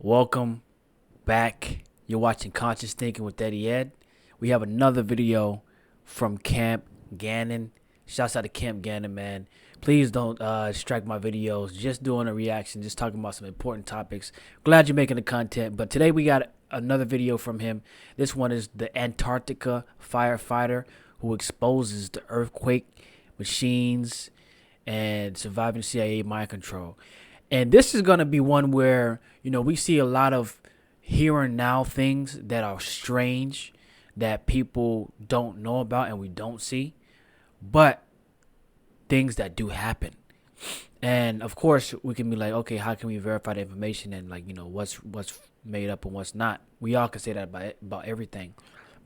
Welcome back. You're watching Conscious Thinking with EddyEd. We have another video from Camp Gannon. Shouts out to Camp Gannon, man. Please don't strike my videos. Just doing a reaction, just talking about some important topics. Glad you're making the content. But today we got another video from him. This one is the Antarctica firefighter who exposes the earthquake machines and surviving CIA mind control. And this is going to be one where, we see a lot of here and now things that are strange that people don't know about and we don't see, but things that do happen. And of course, we can be like, okay, how can we verify the information and what's made up and what's not? We all can say that about everything.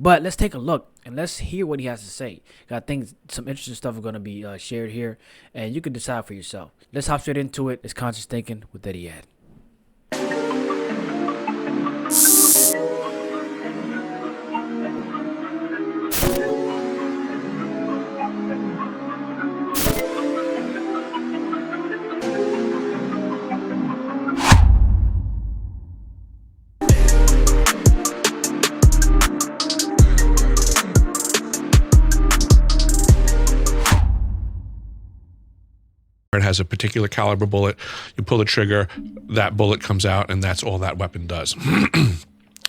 But let's take a look and let's hear what he has to say. I think some interesting stuff is going to be shared here, and you can decide for yourself. Let's hop straight into it. It's Conscious Thinking with EddyEd. It has a particular caliber bullet. You pull the trigger, that bullet comes out, and that's all that weapon does.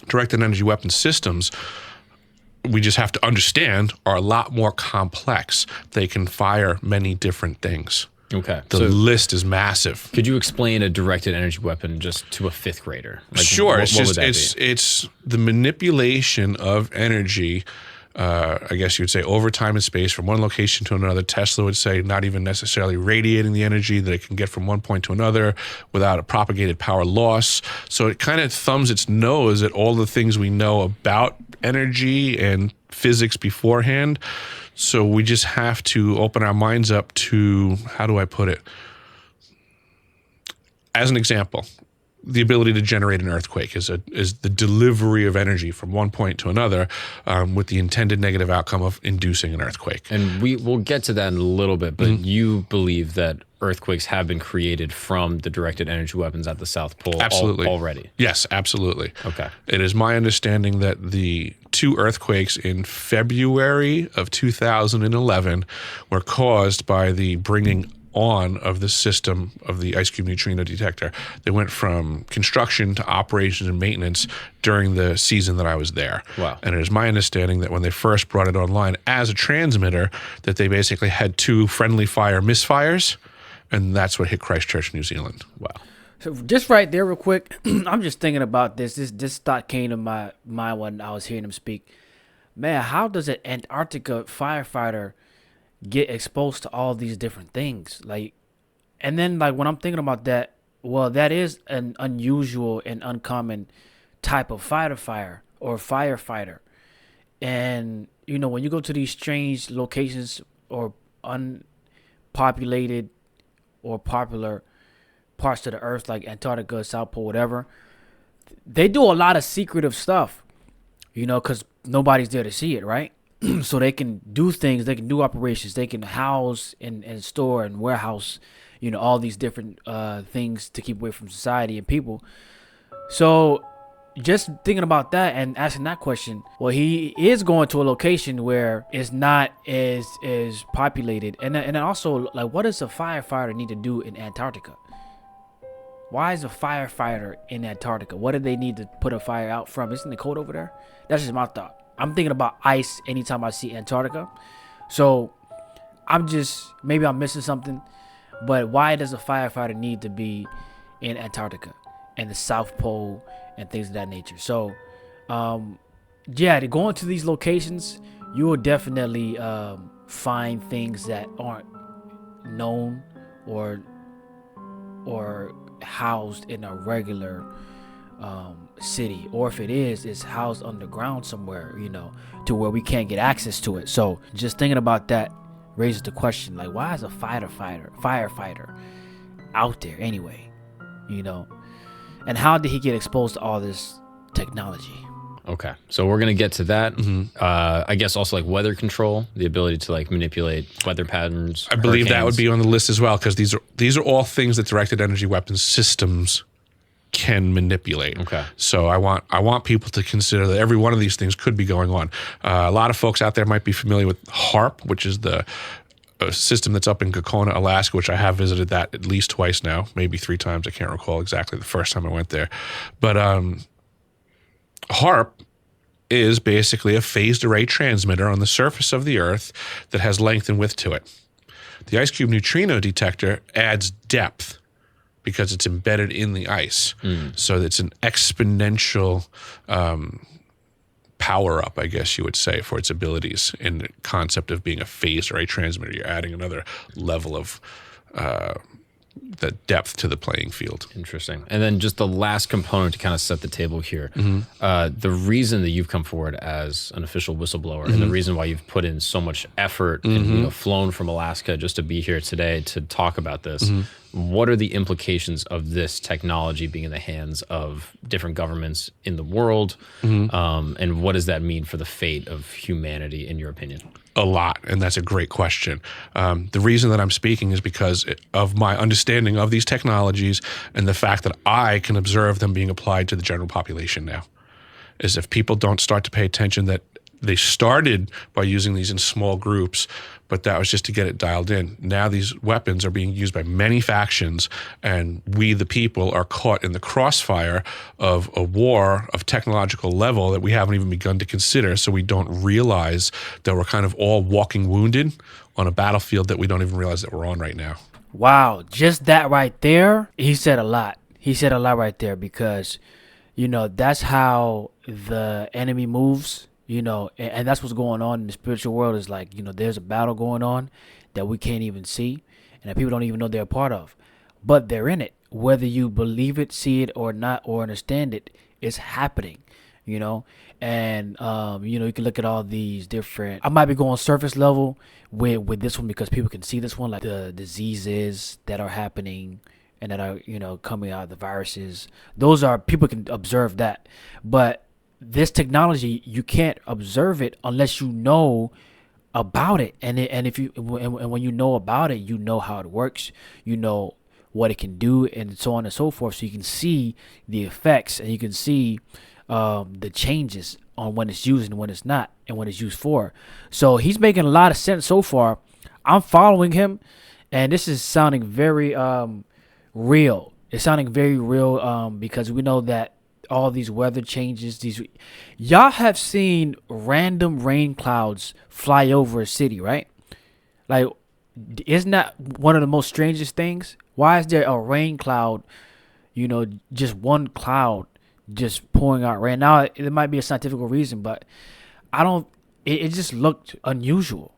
Directed energy weapon systems, we just have to understand, are a lot more complex. They can fire many different things. Okay. The list is massive. Could you explain a directed energy weapon just to a fifth grader? Sure. What would that be? It's the manipulation of energy. I guess you would say over time and space from one location to another. Tesla would say not even necessarily radiating the energy that it can get from one point to another without a propagated power loss. So it kind of thumbs its nose at all the things we know about energy and physics beforehand. So we just have to open our minds up to, how do I put it? As an example, the ability to generate an earthquake is the delivery of energy from one point to another with the intended negative outcome of inducing an earthquake. And we'll get to that in a little bit, but you believe that earthquakes have been created from the directed energy weapons at the South Pole already? Yes, absolutely. Okay. It is my understanding that the two earthquakes in February of 2011 were caused by the bringing on of the system of the ice cube neutrino detector. They went from construction to operations and maintenance during the season that I was there. Wow. And it is my understanding that when they first brought it online as a transmitter, that they basically had two friendly fire misfires, and that's what hit Christchurch, New Zealand. Wow. So just right there real quick, I'm just thinking about this. This thought came to my mind when I was hearing him speak. Man, how does an Antarctica firefighter get exposed to all these different things? And then when I'm thinking about that, well, that is an unusual and uncommon type of firefighter. And when you go to these strange locations or unpopulated or popular parts of the earth like Antarctica, South Pole, whatever, they do a lot of secretive stuff, because nobody's there to see it, right? So they can do things, they can do operations, they can house and store and warehouse, all these different things to keep away from society and people. So just thinking about that and asking that question, well, he is going to a location where it's not as populated. And then also, what does a firefighter need to do in Antarctica? Why is a firefighter in Antarctica? What do they need to put a fire out from? Isn't it cold over there? That's just my thought. I'm thinking about ice anytime I see Antarctica. So maybe I'm missing something, but why does a firefighter need to be in Antarctica and the South Pole and things of that nature? So, to go into these locations, you will definitely find things that aren't known or housed in a regular city, or if it is, it's housed underground somewhere, to where we can't get access to it. So just thinking about that raises the question, why is a firefighter out there anyway, and how did he get exposed to all this technology? Okay, so we're gonna get to that. I guess also weather control, the ability to manipulate weather patterns. I believe that would be on the list as well, because these are all things that directed energy weapons systems can manipulate. Okay. So I want people to consider that every one of these things could be going on. A lot of folks out there might be familiar with HAARP, which is the system that's up in Gakona, Alaska, which I have visited that at least twice now, maybe 3 times. I can't recall exactly the first time I went there. But HAARP is basically a phased array transmitter on the surface of the Earth that has length and width to it. The ice cube neutrino detector adds depth because it's embedded in the ice. So it's an exponential power up, I guess you would say, for its abilities in the concept of being a phased array transmitter. You're adding another level of the depth to the playing field. Interesting. And then just the last component to kind of set the table here. The reason that you've come forward as an official whistleblower and the reason why you've put in so much effort and flown from Alaska just to be here today to talk about this, what are the implications of this technology being in the hands of different governments in the world? And what does that mean for the fate of humanity, in your opinion? A lot, and that's a great question. The reason that I'm speaking is because of my understanding of these technologies and the fact that I can observe them being applied to the general population now. Is if people don't start to pay attention that they started by using these in small groups, but that was just to get it dialed in. Now these weapons are being used by many factions, and we, the people, are caught in the crossfire of a war of technological level that we haven't even begun to consider, so we don't realize that we're kind of all walking wounded on a battlefield that we don't even realize that we're on right now. Wow, just that right there, he said a lot. He said a lot right there because, that's how the enemy moves. And that's what's going on in the spiritual world is like, there's a battle going on that we can't even see and that people don't even know they're a part of. But they're in it. Whether you believe it, see it or not, or understand it, it's happening, And, you can look at all these different, I might be going surface level with this one because people can see this one, like the diseases that are happening and that are, coming out of the viruses. Those are, people can observe that. But this technology, you can't observe it unless you know about it, and when you know about it, you know how it works, you know what it can do, and so on and so forth. So you can see the effects, and you can see the changes on when it's used and when it's not, and when it's used for. So he's making a lot of sense so far. I'm following him, and this is sounding very real. It's sounding very real because we know that all these weather changes, y'all have seen random rain clouds fly over a city, right? Like, isn't that one of the most strangest things? Why is there a rain cloud, just one cloud just pouring out rain? Now, it might be a scientific reason, but it just looked unusual.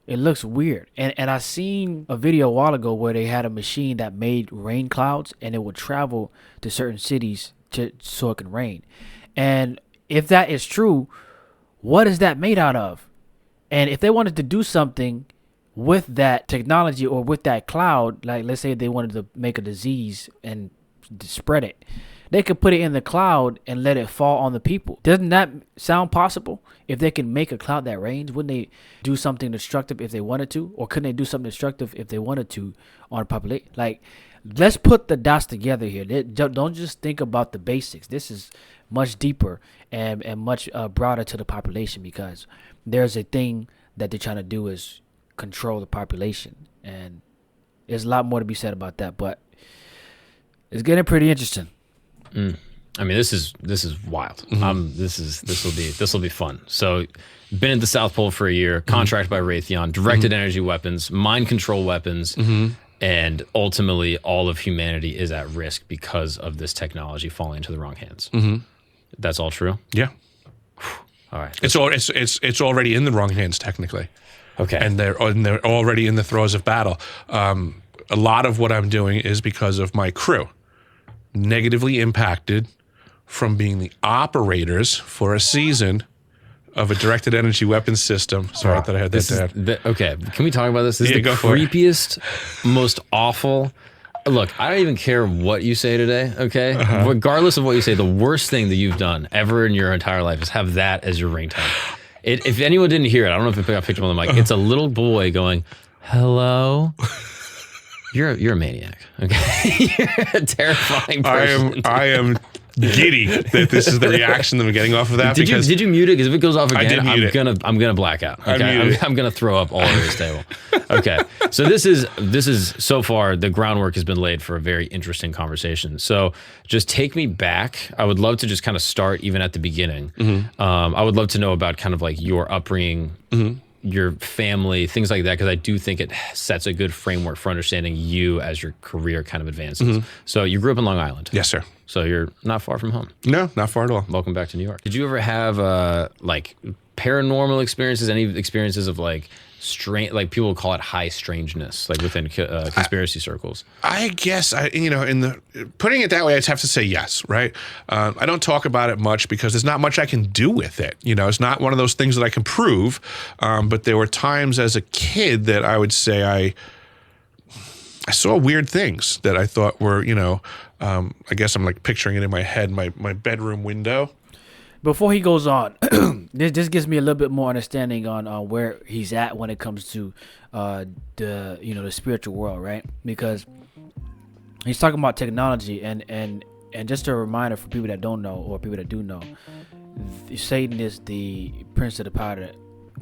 It looks weird. And I seen a video a while ago where they had a machine that made rain clouds and it would travel to certain cities so it can rain. And if that is true, what is that made out of? And if they wanted to do something with that technology or with that cloud, like let's say they wanted to make a disease and spread it, they could put it in the cloud and let it fall on the people. Doesn't that sound possible? If they can make a cloud that rains, wouldn't they do something destructive if they wanted to? Or couldn't they do something destructive if they wanted to on a population? Like, let's put the dots together here. Don't just think about the basics. This is much deeper and much broader to the population, because there's a thing that they're trying to do is control the population. And there's a lot more to be said about that, but it's getting pretty interesting. I mean, this is wild. This will be fun. So, been at the South Pole for a year, contracted by Raytheon, directed energy weapons, mind control weapons, and ultimately all of humanity is at risk because of this technology falling into the wrong hands. That's all true? Yeah. All right. It's already in the wrong hands technically. Okay. And they're already in the throes of battle. A lot of what I'm doing is because of my crew. Negatively impacted from being the operators for a season of a directed energy weapons system. Sorry, I thought I had that down. Okay, can we talk about this? This is the creepiest, most awful. Look, I don't even care what you say today, okay? Regardless of what you say, the worst thing that you've done ever in your entire life is have that as your ringtone. If anyone didn't hear it, I don't know if I got a picture on the mic. It's a little boy going, "Hello." You're a maniac. Okay, you're a terrifying person. I am giddy that this is the reaction that I'm getting off of that. Did you mute it? Because if it goes off again, I'm gonna black out. Okay, I'm gonna throw up all over this table. Okay, so this is so far the groundwork has been laid for a very interesting conversation. So just take me back. I would love to just kind of start even at the beginning. I would love to know about kind of like your upbringing. Your family, things like that, because I do think it sets a good framework for understanding you as your career kind of advances. So you grew up in Long Island. Yes, sir. So you're not far from home. No, not far at all. Welcome back to New York. Did you ever have like paranormal experiences? Any experiences of like strange, like people call it high strangeness, like within conspiracy circles? I guess in the putting it that way, I'd have to say yes, right? I don't talk about it much because there's not much I can do with it. It's not one of those things that I can prove. But there were times as a kid that I would say I saw weird things that I thought were, I guess I'm like picturing it in my head, my bedroom window. Before he goes on, this gives me a little bit more understanding on where he's at when it comes to the spiritual world, right? Because he's talking about technology, and just a reminder for people that don't know or people that do know, Satan is the prince of the power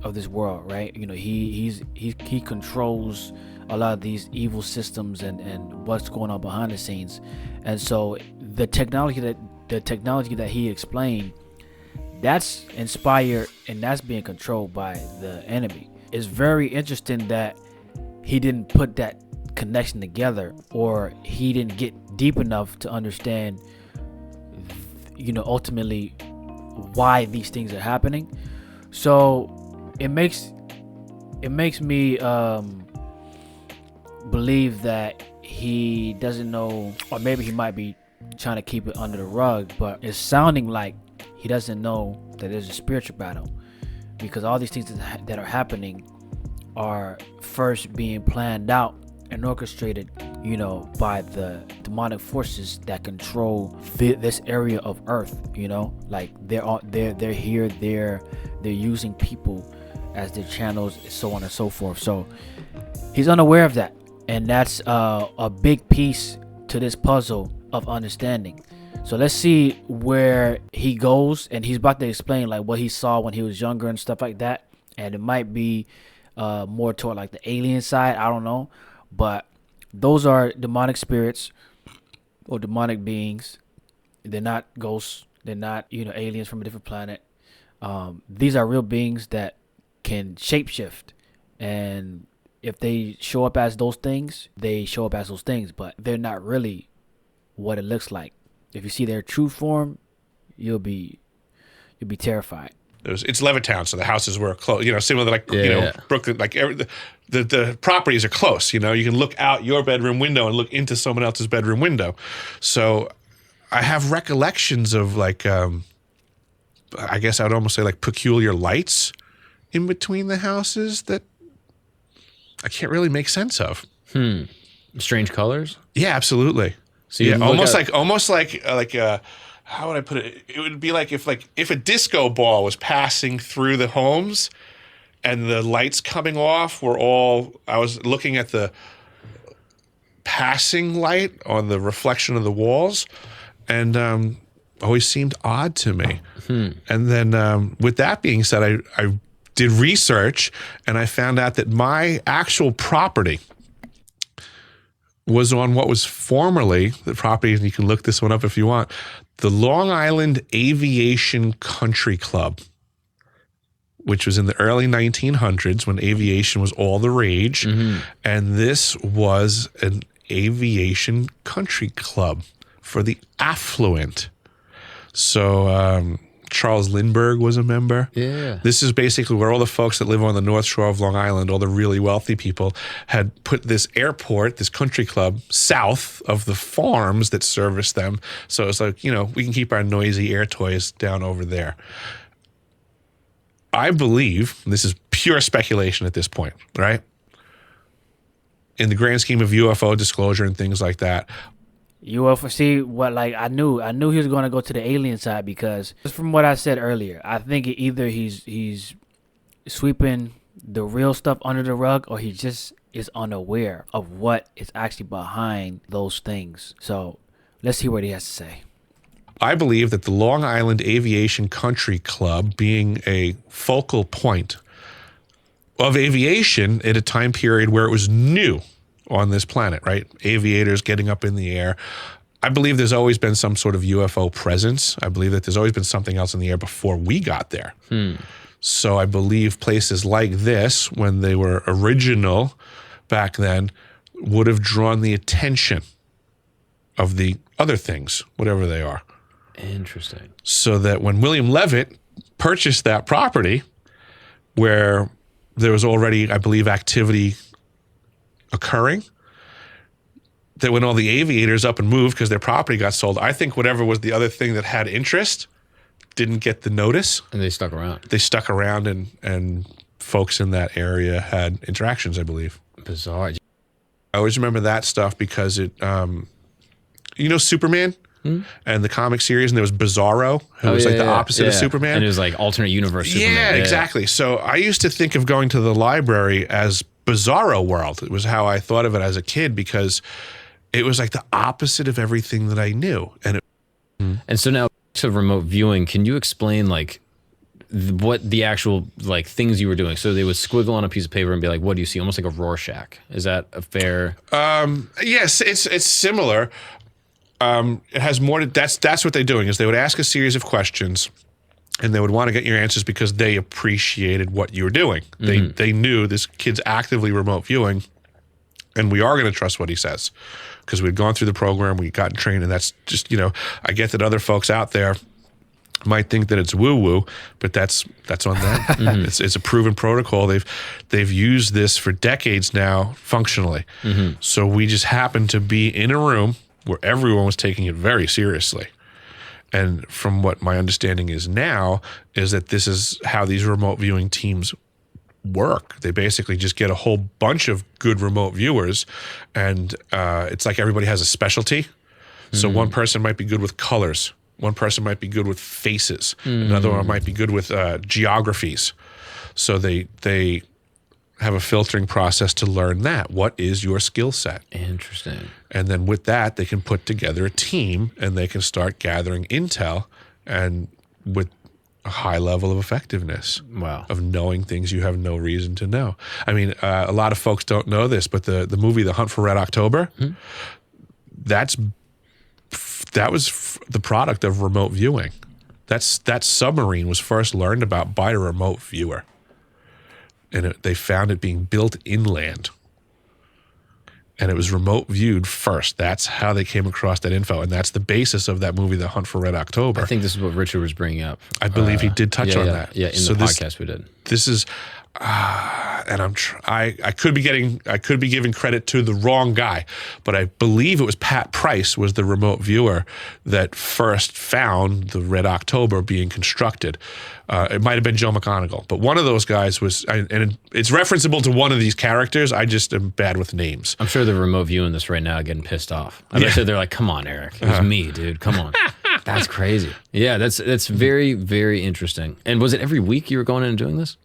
of this world, right? He controls a lot of these evil systems and what's going on behind the scenes, and so the technology that he explained, that's inspired and that's being controlled by the enemy. It's very interesting that he didn't put that connection together, or he didn't get deep enough to understand, ultimately why these things are happening. So it makes me believe that he doesn't know, or maybe he might be trying to keep it under the rug, but it's sounding like he doesn't know that there's a spiritual battle, because all these things that are happening are first being planned out and orchestrated, by the demonic forces that control this area of Earth. Like they're here, they're using people as their channels, so on and so forth. So he's unaware of that, and that's a big piece to this puzzle of understanding. So let's see where he goes, and he's about to explain like what he saw when he was younger and stuff like that. And it might be more toward like the alien side, I don't know, but those are demonic spirits or demonic beings. They're not ghosts. They're not aliens from a different planet. These are real beings that can shapeshift, and if they show up as those things, they show up as those things, but they're not really what it looks like. If you see their true form, you'll be terrified. It's Levittown, so the houses were close. Similar to like Brooklyn. Like the properties are close. You can look out your bedroom window and look into someone else's bedroom window. So I have recollections of like, I guess I would almost say like peculiar lights in between the houses that I can't really make sense of. Strange colors. Yeah, absolutely. So almost like how would I put it? It would be like if a disco ball was passing through the homes and the lights coming off were all, I was looking at the passing light on the reflection of the walls, and always seemed odd to me. And then with that being said, I did research, and I found out that my actual property was on what was formerly the property, and you can look this one up if you want, the Long Island Aviation Country Club, which was in the early 1900s when aviation was all the rage. And this was an aviation country club for the affluent. So Charles Lindbergh was a member. Yeah. This is basically where all the folks that live on the North Shore of Long Island, all the really wealthy people, had put this airport, this country club, south of the farms that service them. So it's like, we can keep our noisy air toys down over there. I believe, and this is pure speculation at this point, right? In the grand scheme of UFO disclosure and things like that, UFO. See what? Like I knew he was going to go to the alien side, because just from what I said earlier, I think either he's sweeping the real stuff under the rug, or he's just is unaware of what is actually behind those things. So let's hear what he has to say. I believe that the Long Island Aviation Country Club, being a focal point of aviation at a time period where it was new on this planet, right? Aviators getting up in the air. I believe there's always been some sort of UFO presence. I believe that there's always been something else in the air before we got there. So I believe places like this, when they were original back then, would have drawn the attention of the other things, whatever they are. Interesting. So that when William Levitt purchased that property, where there was already, I believe, activity occurring, that when all the aviators up and moved because their property got sold, I think whatever was the other thing that had interest didn't get the notice. And they stuck around. They stuck around, and folks in that area had interactions, I believe. Bizarre. I always remember that stuff because it, you know, Superman and the comic series, and there was Bizarro, who was like the opposite of Superman. And it was like alternate universe Superman. Yeah, exactly. So I used to think of going to the library as Bizarro World. It was how I thought of it as a kid, because it was like the opposite of everything that I knew. And so now to remote viewing, can you explain like what the actual like things you were doing? So they would squiggle on a piece of paper and be like, what do you see? Almost like a Rorschach. Is that a fair? Yes, it's similar. It has more to, that's what they're doing, is they would ask a series of questions, and they would want to get your answers because they appreciated what you were doing. They knew this kid's actively remote viewing, and we are going to trust what he says, because we'd gone through the program, we gotten trained, and that's just, you know, I get that other folks out there might think that it's woo-woo, but that's on them. It's a proven protocol. They've used this for decades now functionally. So we just happened to be in a room where everyone was taking it very seriously. And from what my understanding is now, is that this is how these remote viewing teams work. They basically just get a whole bunch of good remote viewers, and it's like everybody has a specialty. So one person might be good with colors. One person might be good with faces. Another one might be good with geographies. So they have a filtering process to learn that. What is your skill set? Interesting. And then with that, they can put together a team, and they can start gathering intel, and with a high level of effectiveness. Wow. Of knowing things you have no reason to know. I mean, a lot of folks don't know this, but the movie The Hunt for Red October, that was the product of remote viewing. That submarine was first learned about by a remote viewer. And they found it being built inland. And it was remote viewed first. That's how they came across that info. And that's the basis of that movie, The Hunt for Red October. I think this is what Richard was bringing up. I believe he did touch on that. Yeah, in the podcast we did. This is, and I could be giving credit to the wrong guy, but I believe it was Pat Price was the remote viewer that first found the Red October being constructed. It might have been Joe McGonigal, but one of those guys was, and it's referenceable to one of these characters. I just am bad with names. I'm sure the remote viewing this right now are getting pissed off. I bet they're like, come on, Eric. It was me, dude. Come on. That's crazy. Yeah, that's very, very interesting. And was it every week you were going in and doing this?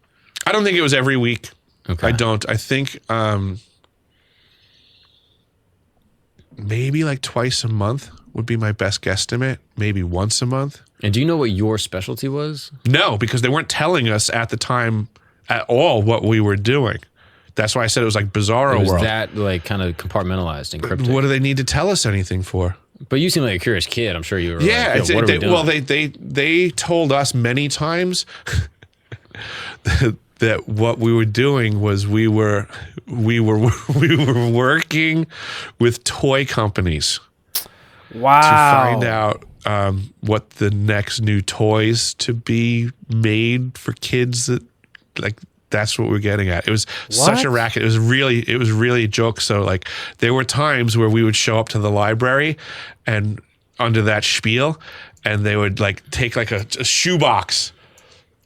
I don't think it was every week. Okay. I don't. I think maybe like twice a month would be my best guesstimate. Maybe once a month. And do you know what your specialty was? No, because they weren't telling us at the time at all what we were doing. That's why I said it was like Bizarro was World. That like kind of compartmentalized and cryptic. What do they need to tell us anything for? But you seem like a curious kid. I'm sure you were. Yeah, like, what are we doing? Well, they told us many times that what we were doing was we were working with toy companies. Wow. To find out what the next new toys to be made for kids. That like that's what we're getting at. It was such a racket. It was really a joke. So like there were times where we would show up to the library and under that spiel, and they would like take like a shoebox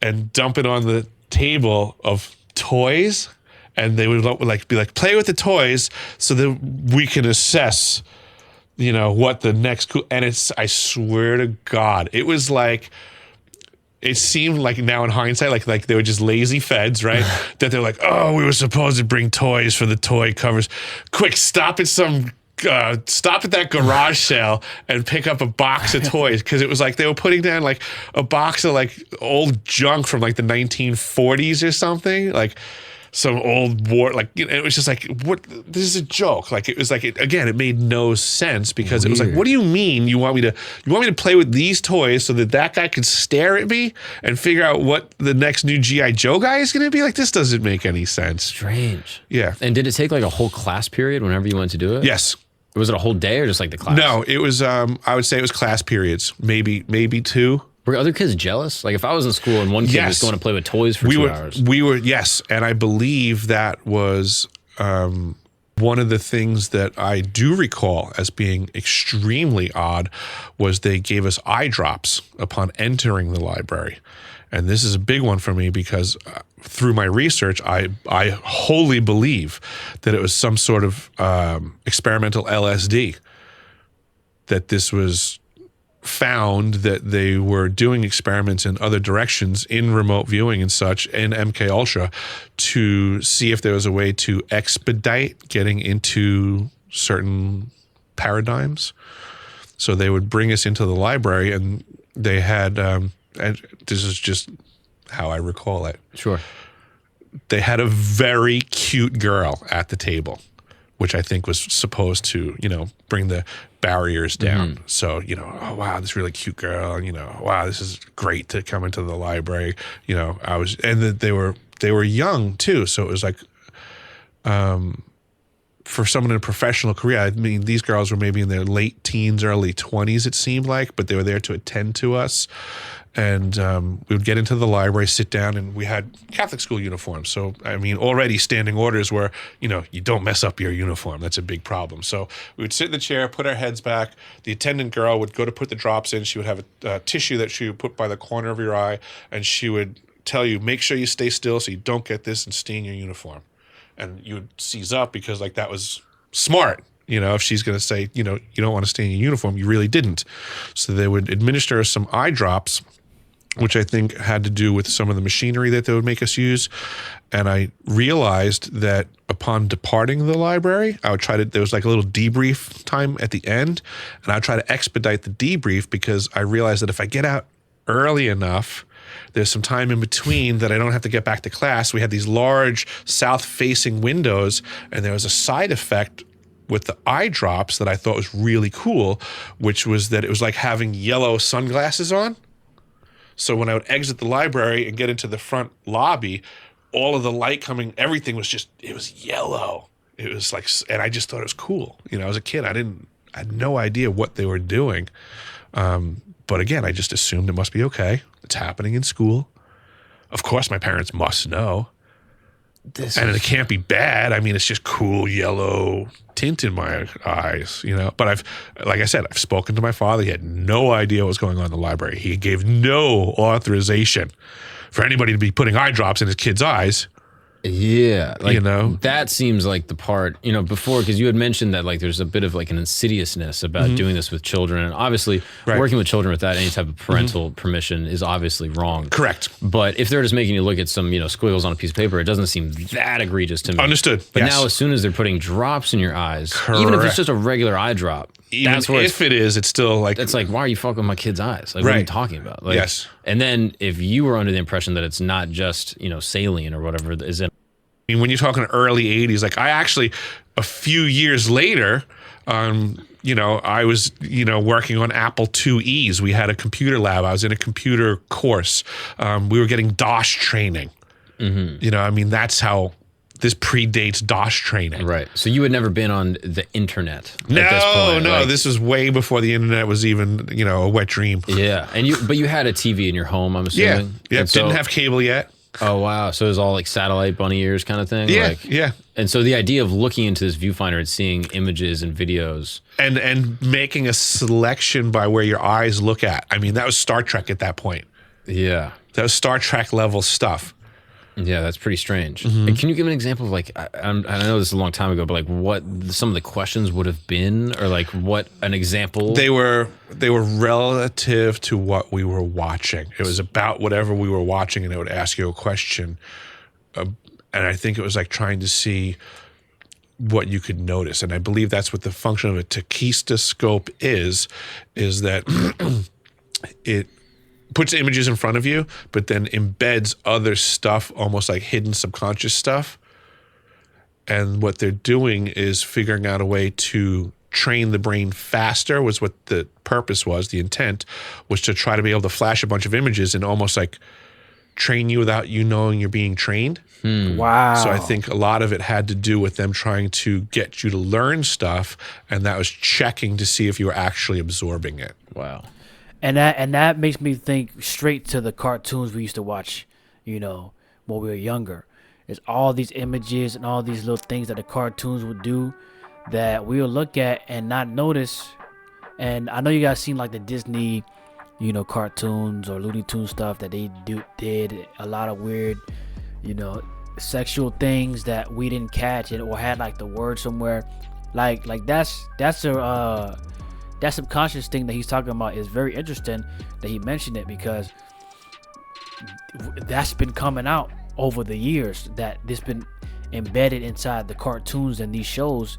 and dump it on the table of toys, and they would like be like, play with the toys so that we can assess, you know, what the next cool. And it's, I swear to God, it was like it seemed like now in hindsight, like they were just lazy feds, right? That they're like, oh, we were supposed to bring toys for the toy covers. Quick, stop at that garage sale and pick up a box of toys, because it was like they were putting down like a box of like old junk from like the 1940s or something, like some old war, like, you know, it was just like, what? This is a joke. Like, it was like, it made no sense, because it was like, what do you mean you want me to play with these toys so that guy could stare at me and figure out what the next new G.I. Joe guy is going to be? Like, this doesn't make any sense. Strange. Yeah. And did it take like a whole class period whenever you went to do it? Yes. Was it a whole day or just like the class? No, it was, I would say it was class periods, maybe 2. Were other kids jealous? Like if I was in school and one kid was going to play with toys for 2 hours. We were, yes. And I believe that was one of the things that I do recall as being extremely odd was they gave us eye drops upon entering the library. And this is a big one for me, because through my research, I wholly believe that it was some sort of experimental LSD, that this was found that they were doing experiments in other directions in remote viewing and such in MK Ultra to see if there was a way to expedite getting into certain paradigms. So they would bring us into the library, and they had, and this is just how I recall it. Sure. They had a very cute girl at the table, which I think was supposed to, you know, bring the barriers down. Mm-hmm. So, you know, oh, wow, this really cute girl, and, you know, wow, this is great to come into the library. You know, they were young too. So it was like, for someone in a professional career, I mean, these girls were maybe in their late teens, early 20s, it seemed like, but they were there to attend to us. And we would get into the library, sit down, and we had Catholic school uniforms. So, I mean, already standing orders were, you know, you don't mess up your uniform. That's a big problem. So we would sit in the chair, put our heads back. The attendant girl would go to put the drops in. She would have a tissue that she would put by the corner of your eye, and she would tell you, make sure you stay still so you don't get this and stain your uniform. And you would seize up, because, like, that was smart. You know, if she's going to say, you know, you don't want to stain your uniform, you really didn't. So they would administer us some eye drops, which I think had to do with some of the machinery that they would make us use. And I realized that upon departing the library, there was like a little debrief time at the end, and I would try to expedite the debrief, because I realized that if I get out early enough, there's some time in between that I don't have to get back to class. We had these large south-facing windows, and there was a side effect with the eye drops that I thought was really cool, which was that it was like having yellow sunglasses on. So when I would exit the library and get into the front lobby, all of the light coming, everything was just, it was yellow. It was like, and I just thought it was cool. You know, as a kid, I had no idea what they were doing. But again, I just assumed it must be okay. It's happening in school. Of course, my parents must know. It can't be bad. I mean, it's just cool yellow tint in my eyes, you know. But like I said, I've spoken to my father. He had no idea what was going on in the library. He gave no authorization for anybody to be putting eye drops in his kids' eyes. Yeah, like, you know, that seems like the part, you know, before, because you had mentioned that like there's a bit of like an insidiousness about doing this with children, and obviously working with children without any type of parental permission is obviously wrong. Correct. But if they're just making you look at some, you know, squiggles on a piece of paper, it doesn't seem that egregious to me. Understood. But now, as soon as they're putting drops in your eyes, even if it's just a regular eye drop, even that's where if it is, it's still like, it's like, why are you fucking with my kid's eyes? Like, what are you talking about? Like, yes. And then if you were under the impression that it's not just, you know, saline or whatever, is it? I mean, when you're talking early 80s, like I actually, a few years later, you know, I was, you know, working on Apple IIe's. We had a computer lab. I was in a computer course. We were getting DOS training. You know, I mean, that's how this predates DOS training. Right. So you had never been on the internet at No, this point. no. This was way before the internet was even, you know, a wet dream. Yeah. But you had a TV in your home, I'm assuming? Yeah. Didn't have cable yet. Oh, wow. So it was all like satellite bunny ears kind of thing? Yeah, like, yeah. And so the idea of looking into this viewfinder and seeing images and videos. And making a selection by where your eyes look at. I mean, that was Star Trek at that point. Yeah. That was Star Trek level stuff. Yeah, that's pretty strange. And can you give an example of like, I know this is a long time ago, but like what some of the questions would have been, or like what an example? They were relative to what we were watching. It was about whatever we were watching, and it would ask you a question. And I think it was like trying to see what you could notice. And I believe that's what the function of a tachistoscope is that it puts images in front of you, but then embeds other stuff, almost like hidden subconscious stuff. And what they're doing is figuring out a way to train the brain faster, was what the purpose was. The intent was to try to be able to flash a bunch of images and almost like train you without you knowing you're being trained. Wow. So I think a lot of it had to do with them trying to get you to learn stuff, and that was checking to see if you were actually absorbing it. Wow. And that makes me think straight to the cartoons we used to watch, you know, when we were younger. It's all these images and all these little things that the cartoons would do that we'll look at and not notice. And I know you guys seen like the Disney, you know, cartoons or Looney Tunes stuff that they did a lot of weird, you know, sexual things that we didn't catch it or had like the word somewhere. Like that's a that subconscious thing that he's talking about is very interesting that he mentioned it, because that's been coming out over the years, that this been embedded inside the cartoons and these shows.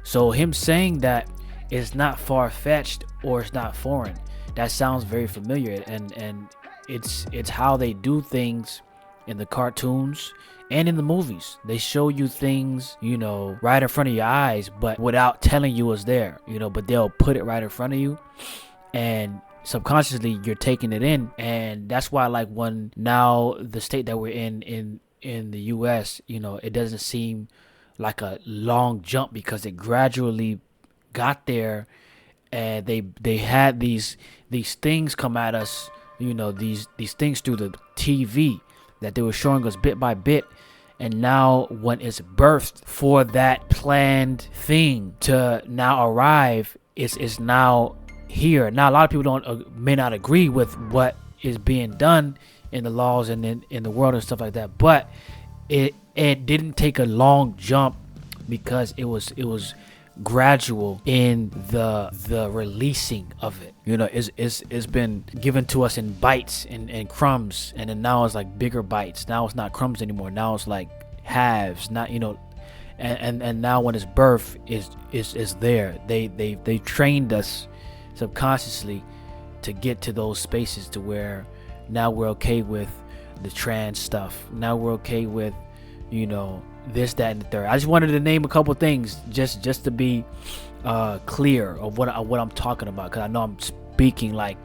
So him saying that is not far-fetched or it's not foreign. That sounds very familiar, and it's how they do things in the cartoons and in the movies. They show you things, you know, right in front of your eyes, but without telling you it's there, you know, but they'll put it right in front of you, and subconsciously you're taking it in. And that's why, like, when now the state that we're in the US, you know, it doesn't seem like a long jump, because it gradually got there, and they had these things come at us, you know, these things through the TV that they were showing us bit by bit. And now when it's birthed for that planned thing to now arrive, it's now here. Now a lot of people may not agree with what is being done in the laws and in the world and stuff like that, but it didn't take a long jump, because it was gradual in the releasing of it. You know, it's been given to us in bites and crumbs, and then now it's like bigger bites. Now it's not crumbs anymore. Now it's like halves. Not, you know, and now when it's birth is there. They trained us subconsciously to get to those spaces to where now we're okay with the trans stuff. Now we're okay with, you know, this, that, and the third. I just wanted to name a couple things just to be clear of what I'm talking about, because I know I'm speaking like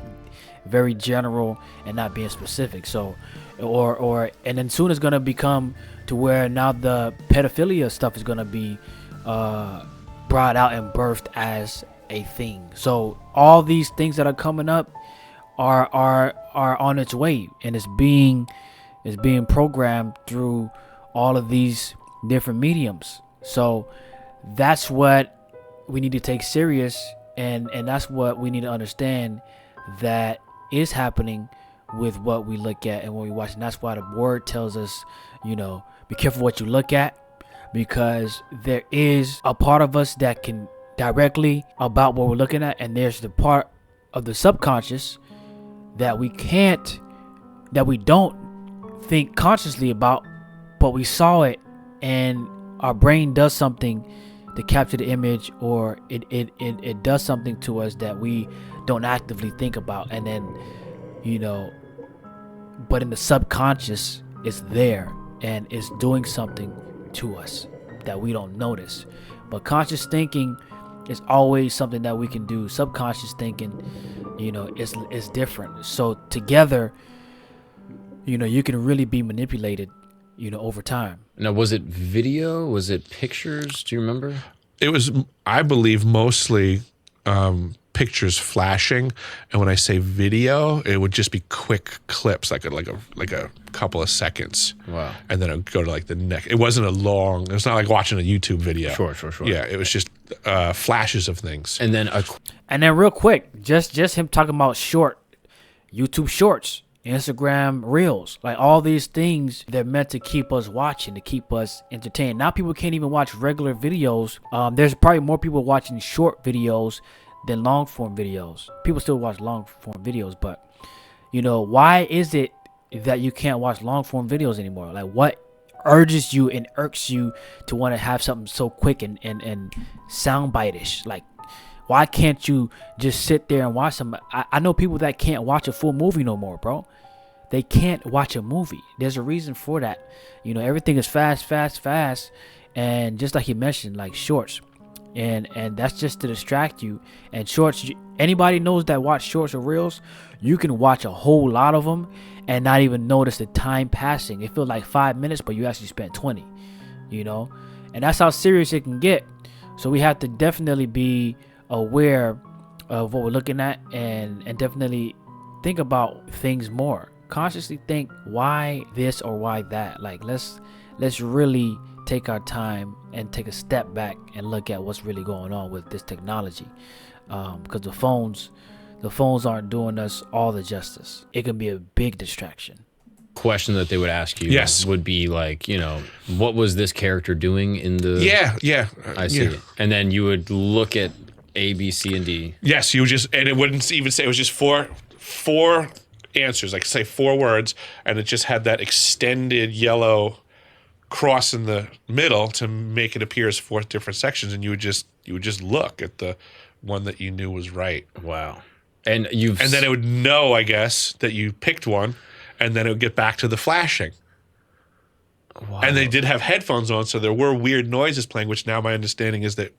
very general and not being specific. So, and then soon it's gonna become to where now the pedophilia stuff is gonna be brought out and birthed as a thing. So all these things that are coming up are on its way, and it's being programmed through all of these different mediums. So that's what we need to take serious, and that's what we need to understand that is happening with what we look at and what we watch. And that's why the word tells us, you know, be careful what you look at, because there is a part of us that can directly about what we're looking at, and there's the part of the subconscious that we don't think consciously about, but we saw it, and our brain does something to capture the image, or it does something to us that we don't actively think about. And then, you know, but in the subconscious, it's there and it's doing something to us that we don't notice. But conscious thinking is always something that we can do. Subconscious thinking, you know, is different. So together, you know, you can really be manipulated, you know, over time. Now, was it video? Was it pictures? Do you remember? It was, I believe, mostly pictures flashing, and when I say video, it would just be quick clips, like a couple of seconds. Wow. And then it would go to like the next. It wasn't a long. It's not like watching a YouTube video. Sure. Yeah, it was just flashes of things. And then real quick, just him talking about YouTube shorts. Instagram Reels, like all these things, they're meant to keep us watching, to keep us entertained. Now people can't even watch regular videos. There's probably more people watching short videos than long form videos. People still watch long form videos, but why is it that you can't watch long form videos anymore? Like, what urges you and irks you to want to have something so quick and soundbite-ish? Like, why can't you just sit there and watch some? I know people that can't watch a full movie no more, bro. They can't watch a movie. There's a reason for that. Everything is fast, and just like you mentioned, like shorts, and that's just to distract you. And shorts, anybody knows that watch shorts or reels, you can watch a whole lot of them and not even notice the time passing. It feels like 5 minutes, but you actually spent 20. And that's how serious it can get. So we have to definitely be aware of what we're looking at, and definitely think about things more. Consciously think, why this or why that? Like, let's really take our time and take a step back and look at what's really going on with this technology, because the phones aren't doing us all the justice. It can be a big distraction. Question that they would ask you Yes. would be like, what was this character doing in the... Yeah. I see. Yeah. And then you would look at A, B, C, and D. Yes, you just, and it wouldn't even say, it was just four answers, like say 4 words, and it just had that extended yellow cross in the middle to make it appear as 4 different sections, and you would just look at the one that you knew was right. Wow. And then it would know, I guess, that you picked one, and then it would get back to the flashing. Wow. And they did have headphones on, so there were weird noises playing, which now my understanding is that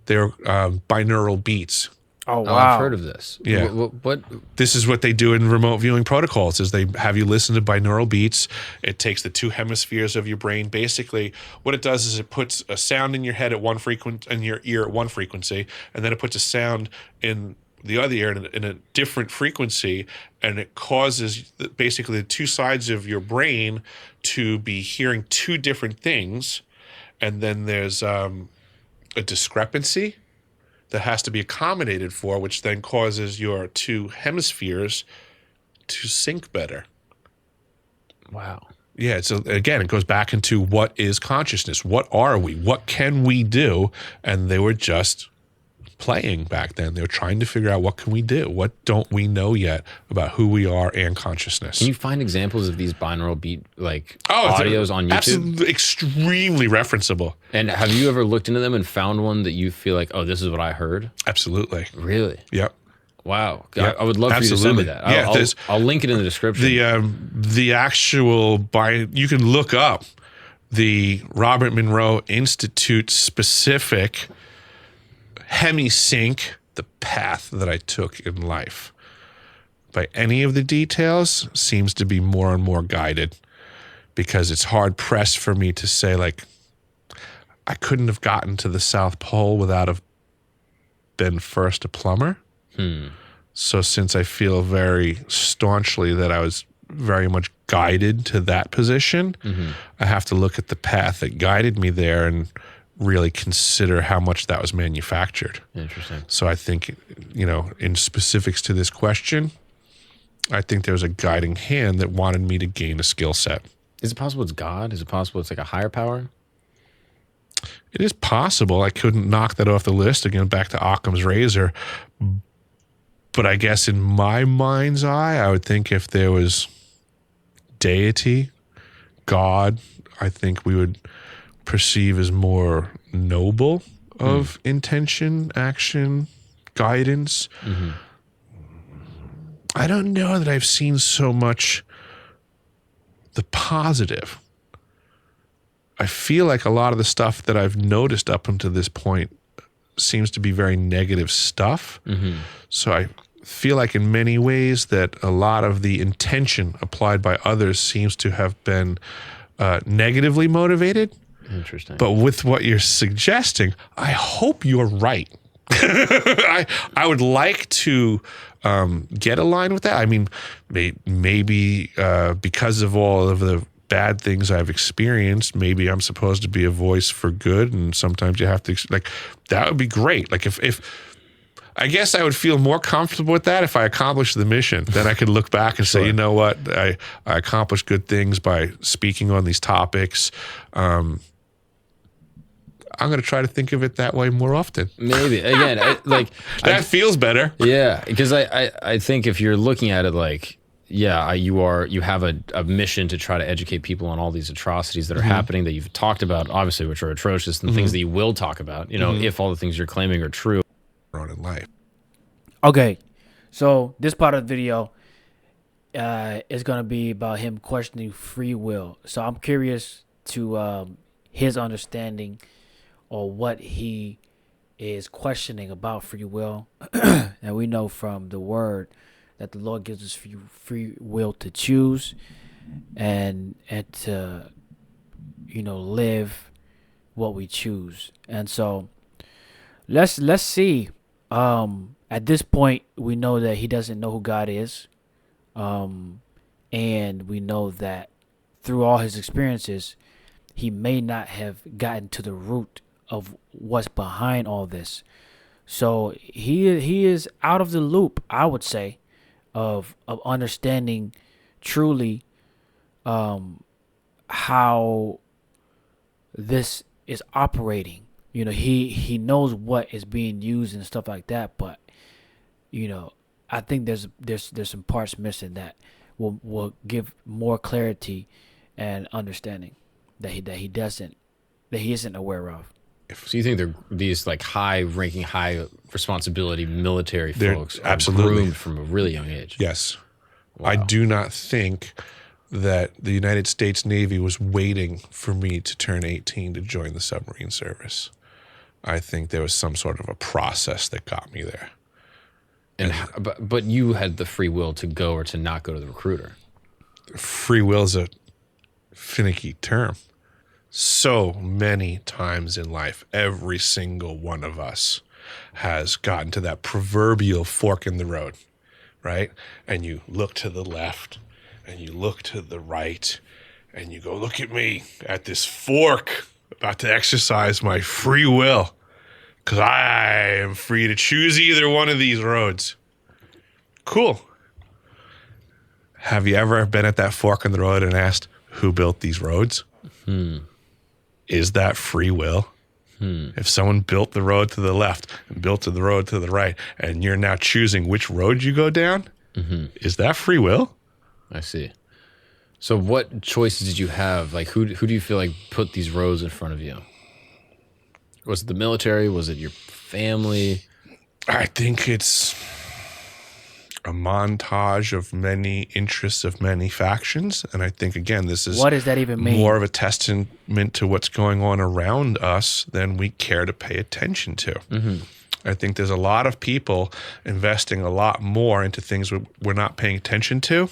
they're binaural beats. Oh, wow. Oh, I've heard of this. Yeah. What? This is what they do in remote viewing protocols, is they have you listen to binaural beats. It takes the 2 hemispheres of your brain. Basically, what it does is it puts a sound in your head at one frequency, in your ear at one frequency, and then it puts a sound in the other ear in a different frequency, and it causes basically the 2 sides of your brain to be hearing 2 different things, and then there's a discrepancy that has to be accommodated for, which then causes your 2 hemispheres to sync better. Wow. Yeah, so again, it goes back into what is consciousness? What are we? What can we do? And they were just playing back then. They were trying to figure out, what can we do? What don't we know yet about who we are and consciousness? Can you find examples of these binaural beat audios on YouTube? Absolutely, extremely referenceable. And have you ever looked into them and found one that you feel like, oh, this is what I heard? Absolutely. Really? Yep. Wow. Yep. I would love for you to send me that. Yeah, I'll link it in the description. The actual you can look up the Robert Monroe Institute specific hemisync, the path that I took in life. By any of the details, seems to be more and more guided, because it's hard pressed for me to say, like, I couldn't have gotten to the South Pole without have been first a plumber. So since I feel very staunchly that I was very much guided to that position, I have to look at the path that guided me there and really consider how much that was manufactured. Interesting. So I think, in specifics to this question, I think there was a guiding hand that wanted me to gain a skill set. Is it possible it's God? Is it possible it's like a higher power? It is possible. I couldn't knock that off the list. Again, back to Occam's razor. But I guess in my mind's eye, I would think if there was deity, God, I think we would perceive as more noble of intention, action, guidance. I don't know that I've seen so much the positive. I feel like a lot of the stuff that I've noticed up until this point seems to be very negative stuff. So I feel like in many ways that a lot of the intention applied by others seems to have been negatively motivated. Interesting. But with what you're suggesting, I hope you're right. I would like to get aligned with that. I mean, maybe because of all of the bad things I've experienced, maybe I'm supposed to be a voice for good, and sometimes you have to, like, that would be great. Like if I guess I would feel more comfortable with that if I accomplished the mission. Then I could look back and say, you know what, I accomplished good things by speaking on these topics. I'm going to try to think of it that way more often. Maybe again, That feels better. Yeah, because I think if you're looking at it like, yeah, you have a mission to try to educate people on all these atrocities that are happening that you've talked about, obviously, which are atrocious, and things that you will talk about. You know, if all the things you're claiming are true. In life. Okay, so this part of the video is going to be about him questioning free will. So I'm curious to his understanding or what he is questioning about free will. And we know from the word that the Lord gives us free will to choose and to, live what we choose. And so let's see. At this point, we know that he doesn't know who God is. And we know that through all his experiences, he may not have gotten to the root of what's behind all this. So he is out of the loop, I would say, of understanding truly how this is operating. He knows what is being used and stuff like that, but I think there's some parts missing that will give more clarity and understanding that he isn't aware of. So you think they're these like high-ranking, high-responsibility military They're folks are absolutely groomed from a really young age? Yes. Wow. I do not think that the United States Navy was waiting for me to turn 18 to join the submarine service. I think there was some sort of a process that got me there. But you had the free will to go or to not go to the recruiter. Free will is a finicky term. So many times in life, every single one of us has gotten to that proverbial fork in the road, right? And you look to the left and you look to the right and you go, look at me at this fork, about to exercise my free will because I am free to choose either one of these roads. Cool. Have you ever been at that fork in the road and asked who built these roads? Is that free will? If someone built the road to the left and built the road to the right, and you're now choosing which road you go down, is that free will? I see. So what choices did you have? Like, who do you feel like put these roads in front of you? Was it the military? Was it your family? I think it's a montage of many interests of many factions. And I think, again, this is what does that even mean? More of a testament to what's going on around us than we care to pay attention to. I think there's a lot of people investing a lot more into things we're not paying attention to.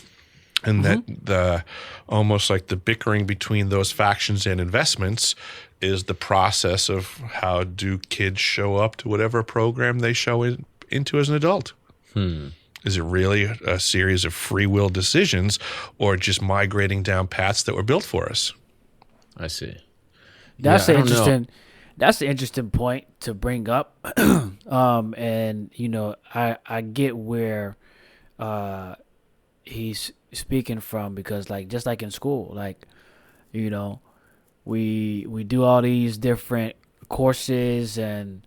And that the almost like the bickering between those factions and investments is the process of how do kids show up to whatever program they show into as an adult. Is it really a series of free will decisions or just migrating down paths that were built for us? I see. That's an interesting point to bring up. And I get where he's speaking from, because just like in school, we do all these different courses, and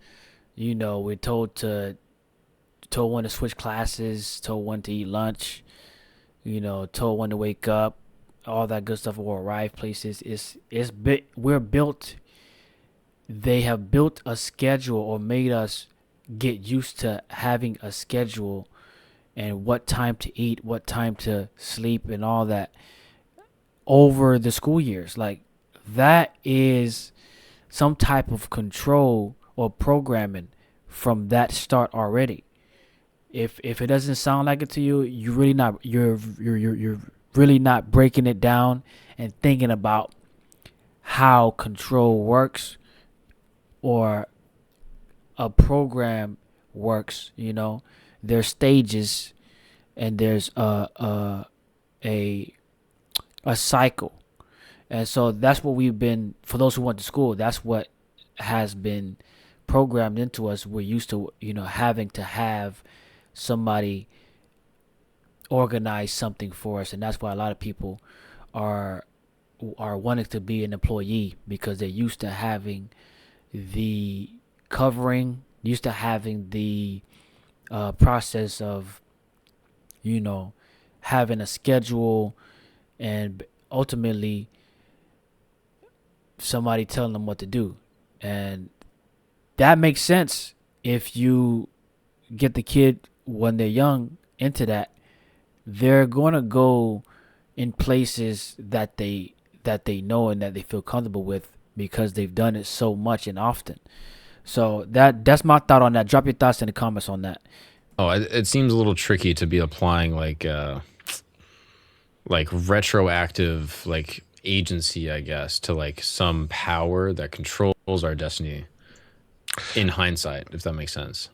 we're told when to switch classes, told when to eat lunch, told when to wake up, all that good stuff, or arrive places. They have built a schedule or made us get used to having a schedule and what time to eat, what time to sleep, and all that over the school years. That is some type of control or programming from that start already. If it doesn't sound like it to you, you're really not breaking it down and thinking about how control works or a program works. There's stages and there's a cycle. And so that's what we've been, for those who went to school, that's what has been programmed into us. We're used to, having to have somebody organize something for us, and that's why a lot of people are wanting to be an employee, because they're used to having the covering, used to having the process of, having a schedule, and ultimately somebody telling them what to do. And that makes sense if you get the kid when they're young into that. They're going to go in places that they know and that they feel comfortable with, because they've done it so much and often. So that's my thought on that. Drop your thoughts in the comments on that. Oh, it seems a little tricky to be applying like retroactive like agency, I guess, to like some power that controls our destiny in hindsight, if that makes sense.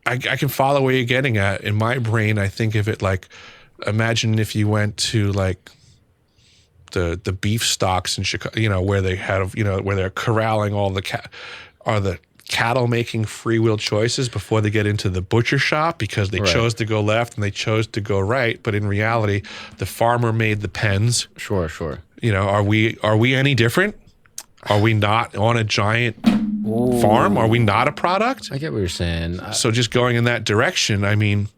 I can follow where you're getting at. In my brain, I think of it like, imagine if you went to like the beef stocks in Chicago, where they have, where they're corralling all the cattle making free will choices before they get into the butcher shop, because they chose to go left and they chose to go right. But in reality, the farmer made the pens. Sure. Are we any different? Are we not on a giant farm? Are we not a product? I get what you're saying. So just going in that direction, I mean,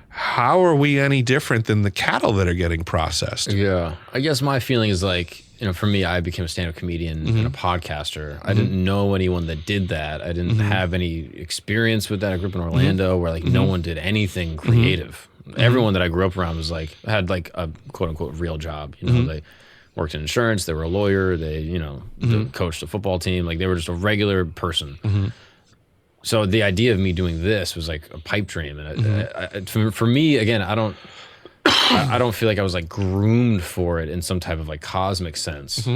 how are we any different than the cattle that are getting processed? Yeah. I guess my feeling is like, for me, I became a stand-up comedian and a podcaster. I didn't know anyone that did that. I didn't have any experience with that. I grew up in Orlando where like no one did anything creative. Everyone that I grew up around was like, had like a quote unquote real job. They worked in insurance. They were a lawyer. They, coached a football team. Like they were just a regular person. So the idea of me doing this was like a pipe dream. And for me, again, I don't feel like I was like groomed for it in some type of like cosmic sense.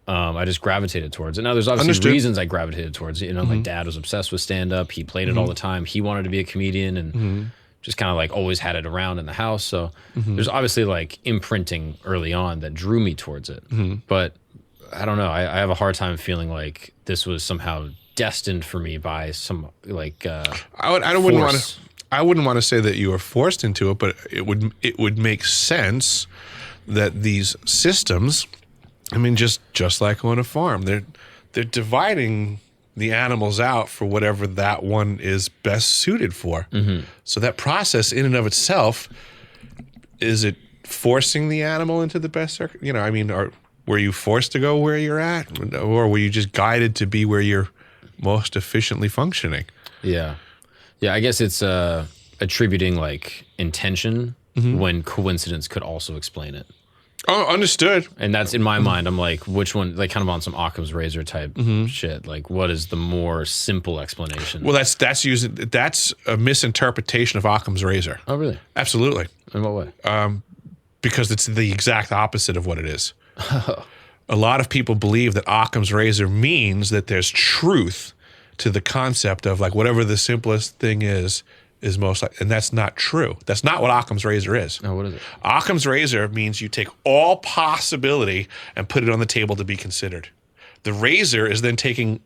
I just gravitated towards it. Now there's obviously reasons I gravitated towards it. My dad was obsessed with stand-up. He played it all the time. He wanted to be a comedian and just kind of like always had it around in the house. So there's obviously like imprinting early on that drew me towards it. But I don't know. I have a hard time feeling like this was somehow destined for me by some like I wouldn't want to say that you were forced into it, but it would make sense that these systems, I mean, just like on a farm, they're dividing the animals out for whatever that one is best suited for. So that process in and of itself, is it forcing the animal into the best were you forced to go where you're at, or were you just guided to be where you're most efficiently functioning? Yeah, I guess it's attributing like intention when coincidence could also explain it. Oh, understood. And that's in my mind. I'm like, which one? Like, kind of on some Occam's razor type shit. Like, what is the more simple explanation? Well, that's a misinterpretation of Occam's razor. Oh, really? Absolutely. In what way? Because it's the exact opposite of what it is. A lot of people believe that Occam's razor means that there's truth to the concept of like whatever the simplest thing is most like, and that's not true. That's not what Occam's razor is. Oh, what is it? Occam's razor means you take all possibility and put it on the table to be considered. The razor is then taking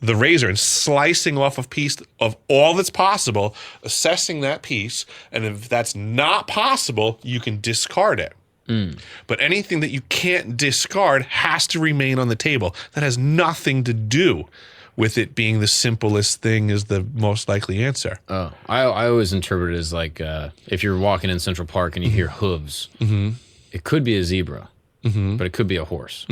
the razor and slicing off a piece of all that's possible, assessing that piece, and if that's not possible, you can discard it. But anything that you can't discard has to remain on the table. That has nothing to do with it being the simplest thing is the most likely answer. Oh, I always interpret it as like if you're walking in Central Park and you hear hooves, it could be a zebra, but it could be a horse.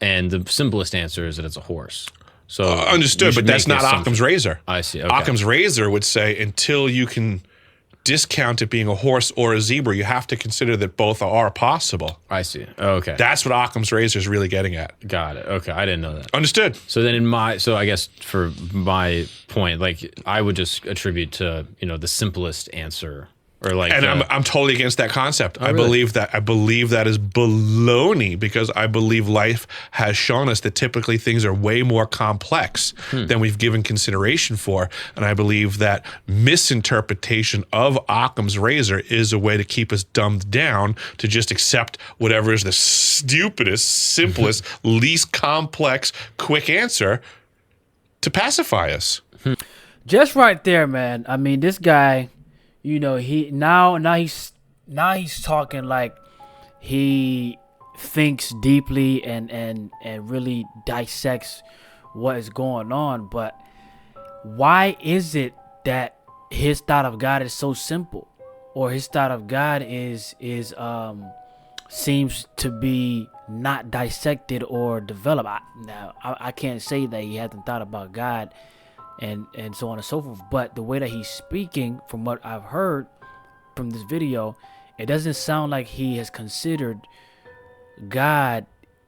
And the simplest answer is that it's a horse. So understood, but that's not Occam's razor. I see. Okay. Occam's razor would say until you can discount it being a horse or a zebra, you have to consider that both are possible. I see. Okay. That's what Occam's razor is really getting at. Got it. Okay. I didn't know that. Understood. So then I guess for my point, like I would just attribute to, the simplest answer Or like, and I'm totally against that concept. I really? believe that is baloney, because I believe life has shown us that typically things are way more complex than we've given consideration for. And I believe that misinterpretation of Occam's razor is a way to keep us dumbed down to just accept whatever is the stupidest, simplest, least complex, quick answer to pacify us. Just right there, man. I mean, this guy, you know, he's talking like he thinks deeply and really dissects what is going on. But why is it that his thought of God is so simple, or his thought of God is seems to be not dissected or developed? I can't say that he hasn't thought about God and so on and so forth, but the way that he's speaking, from what I've heard from this video, it doesn't sound like he has considered God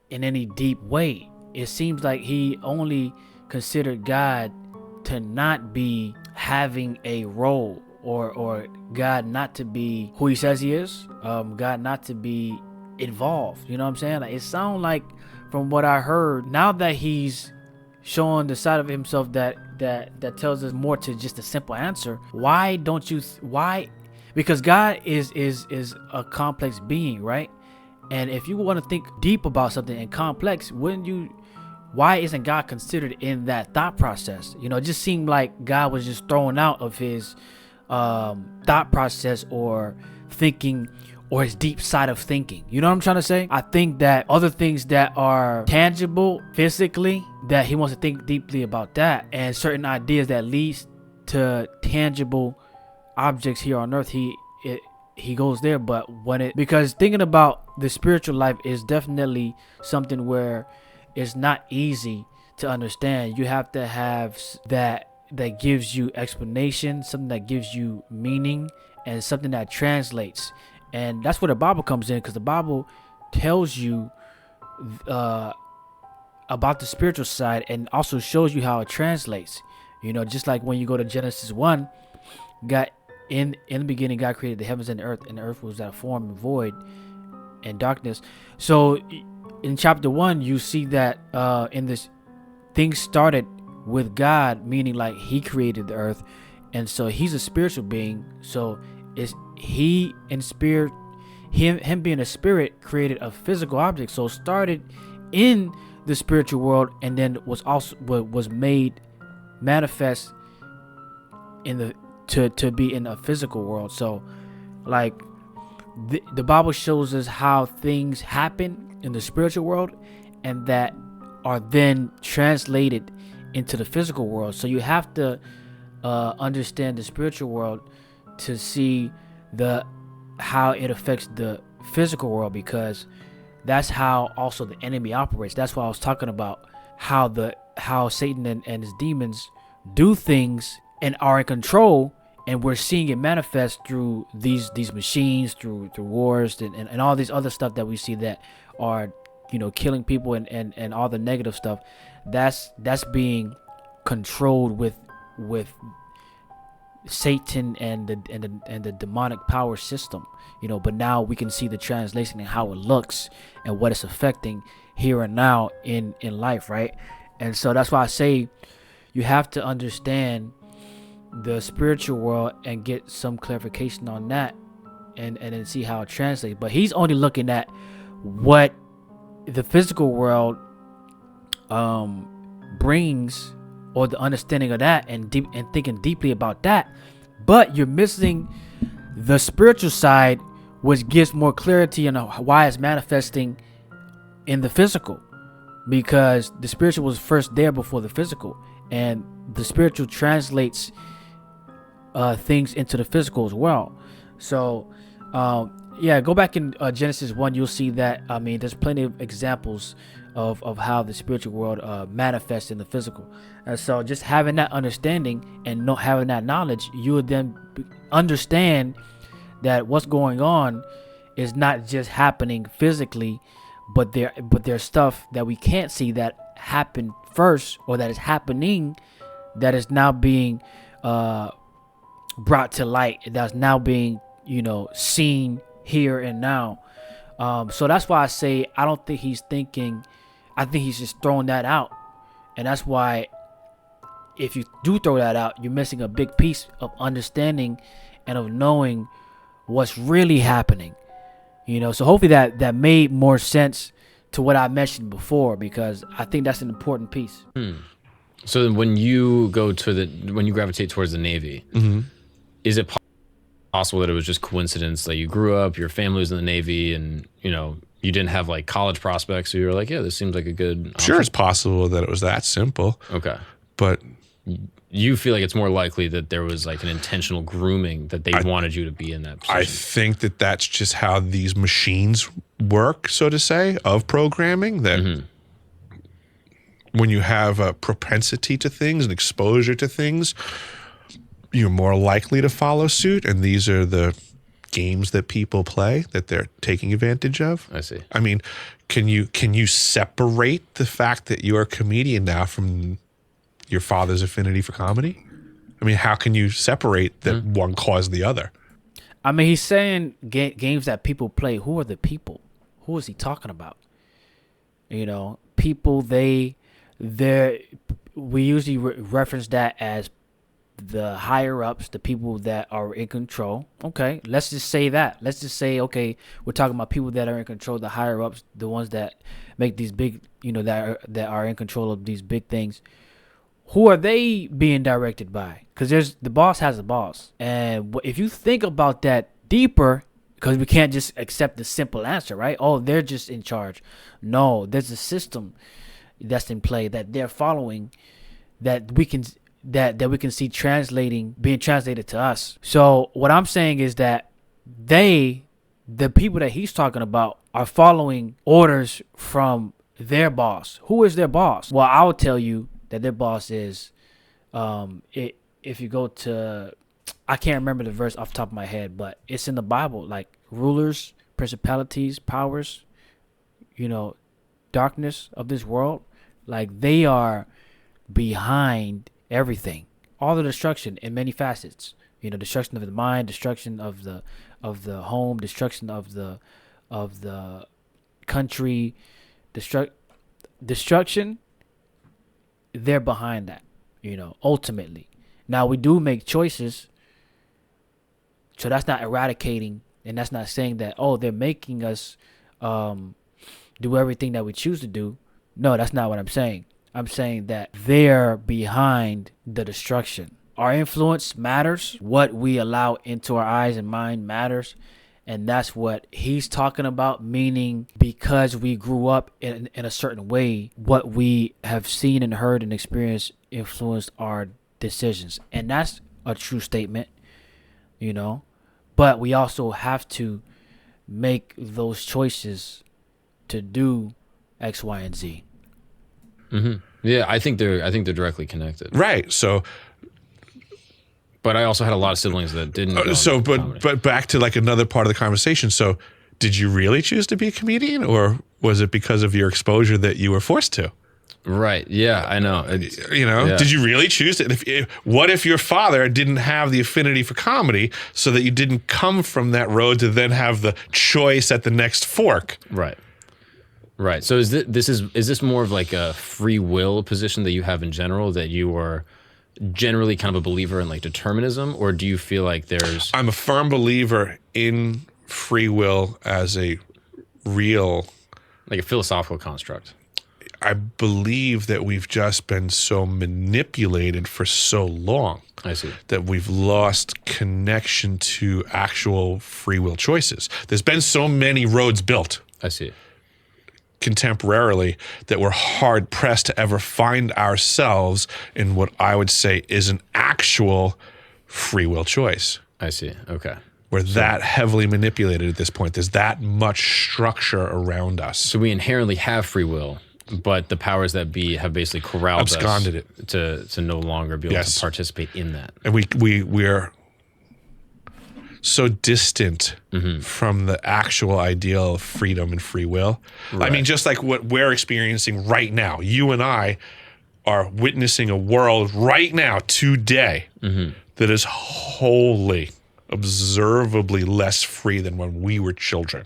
in any deep way. It seems like he only considered God to not be having a role, or God not to be who he says he is, God not to be involved. You know what I'm saying? Like, it sounds like, from what I heard, now that he's showing the side of himself that tells us more to just a simple answer. Why don't you? Why? Because God is a complex being, right? And if you want to think deep about something and complex, wouldn't you? Why isn't God considered in that thought process? You know, it just seemed like God was just thrown out of his thought process or thinking, or his deep side of thinking. You know what I'm trying to say? I think that other things that are tangible physically, that he wants to think deeply about that, and certain ideas that leads to tangible objects here on earth, he goes there. But because thinking about the spiritual life is definitely something where it's not easy to understand. You have to have that gives you explanation, something that gives you meaning, and something that translates. And that's where the Bible comes in, because the Bible tells you about the spiritual side and also shows you how it translates. You know, just like when you go to Genesis 1, God, in the beginning, God created the heavens and the earth was without form and void and darkness. So in chapter 1, you see that in this, things started with God, meaning like he created the earth. And so he's a spiritual being. So it's he in spirit, him being a spirit created a physical object. So it started in the spiritual world, and then was made manifest in the to be in a physical world. So like the Bible shows us how things happen in the spiritual world, and that are then translated into the physical world. So you have to understand the spiritual world to see how it affects the physical world, because that's how also the enemy operates. That's why I was talking about how Satan and his demons do things and are in control, and we're seeing it manifest through these machines, through wars and all these other stuff that we see that are, you know, killing people and all the negative stuff. That's being controlled with Satan and the demonic power system, you know. But now we can see the translation and how it looks and what it's affecting here and now in life, right? And so that's why I say you have to understand the spiritual world and get some clarification on that, and then see how it translates. But he's only looking at what the physical world brings, or the understanding of that, and thinking deeply about that. But you're missing the spiritual side, which gives more clarity on why it's manifesting in the physical, because the spiritual was first there before the physical, and the spiritual translates things into the physical as well. So go back in Genesis 1, you'll see that, I mean, there's plenty of examples of how the spiritual world manifests in the physical. And so just having that understanding and not having that knowledge, you would then understand that what's going on is not just happening physically, but there's stuff that we can't see that happened first, or that is happening, that is now being brought to light, that's now being seen here and now. So that's why I say I don't think he's thinking. I think he's just throwing that out, and that's why if you do throw that out, you're missing a big piece of understanding and of knowing what's really happening. So hopefully that made more sense to what I mentioned before, because I think that's an important piece. So then when you gravitate towards the Navy, is it possible that it was just coincidence that you grew up, your family was in the Navy, and you didn't have like college prospects, so you were like, yeah, this seems like a good option? Sure, it's possible that it was that simple. Okay. But you feel like it's more likely that there was like an intentional grooming that they wanted you to be in that position? I think that that's just how these machines work, so to say, of programming, that when you have a propensity to things and exposure to things, you're more likely to follow suit. And these are the games that people play that they're taking advantage of. I see. I mean, can you separate the fact that you're a comedian now from your father's affinity for comedy? I mean, how can you separate that one caused the other? I mean, he's saying games that people play. Who are the people? Who is he talking about? People, we usually reference that as the higher ups, the people that are in control. Okay, let's just say that. Let's just say, okay, we're talking about people that are in control, the higher ups, the ones that make these big, that are in control of these big things. Who are they being directed by? Because the boss has a boss. And if you think about that deeper, because we can't just accept the simple answer, right? Oh, they're just in charge. No, there's a system that's in play that they're following that we can see being translated to us. So what I'm saying is that the people that he's talking about, are following orders from their boss. Who is their boss? Well, I will tell you that their boss is, if you go to, I can't remember the verse off the top of my head, but it's in the Bible, like rulers, principalities, powers, darkness of this world, like they are behind everything, all the destruction in many facets, destruction of the mind, destruction of the home, destruction of the country, destruction. They're behind that, ultimately. Now we do make choices, so that's not eradicating, and that's not saying that, oh, they're making us do everything that we choose to do. No, that's not what I'm saying. I'm saying that they're behind the destruction. Our influence matters. What we allow into our eyes and mind matters. And that's what he's talking about, meaning because we grew up in a certain way, what we have seen and heard and experienced influenced our decisions. And that's a true statement, But we also have to make those choices to do X, Y, and Z. Yeah, I think they're directly connected. Right. So, but I also had a lot of siblings that didn't. But back to like another part of the conversation. So, did you really choose to be a comedian, or was it because of your exposure that you were forced to? Right. Yeah, I know. Yeah. Did you really choose it? What if your father didn't have the affinity for comedy, so that you didn't come from that road to then have the choice at the next fork? Right. Right. So is this more of like a free will position that you have in general, that you are generally kind of a believer in like determinism, or do you feel like there's... I'm a firm believer in free will as a real... like a philosophical construct. I believe that we've just been so manipulated for so long. I see. That we've lost connection to actual free will choices. There's been so many roads built. I see. Contemporarily, that we're hard pressed to ever find ourselves in what I would say is an actual free will choice. I see. Okay. We're that heavily manipulated at this point. There's that much structure around us. So we inherently have free will, but the powers that be have basically corralled absconded us to no longer be able to participate in that. And we're so distant from the actual ideal of freedom and free will. Right. I mean, just like what we're experiencing right now. You and I are witnessing a world right now, today, that is wholly observably less free than when we were children.